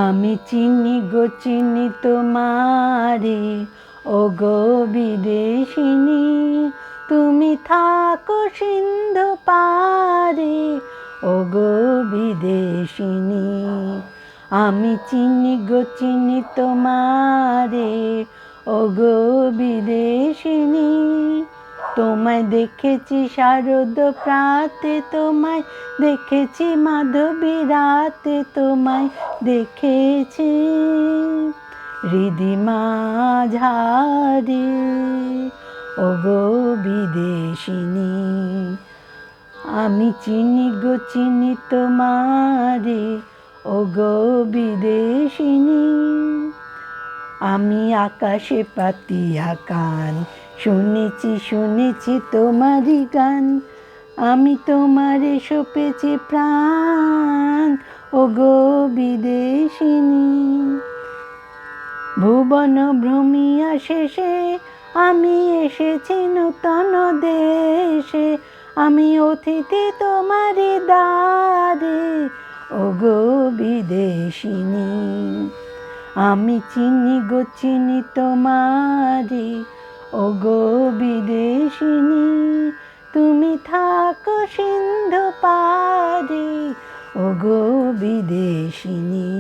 আমি চিনি গো চিনি তোমারে, ও গো বিদেশিনী। তুমি থাকো সিন্ধু পারে, ও গো বিদেশিনী। আমি চিনি গো চিনি তোমারে, ও গো বিদেশিনী। তোমায় দেখেছি শারদ প্রাতে, তোমায় দেখেছি মাধবী রাতে, তোমায় দেখেছি হৃদিমা ঝারে, ও গো বিদেশিনী। আমি চিনি গো চিনি তোমারে, ও গো বিদেশিনী। আমি আকাশে পাতিয়া কান, শুনেছি শুনেছি তোমারই গান। আমি তোমারে সপেছি প্রাণ, ও গো বিদেশিনী। ভুবন ভ্রমিয়া শেষে আমি এসেছি নূতন দেশে। আমি অতিথি তোমারি দ্বারে, ও গো বিদেশিনী। আমি চিনি গো চিনি তোমারে, ও গো বিদেশিনী। তুমি থাকো সিন্ধু পারে, ও গো বিদেশিনী।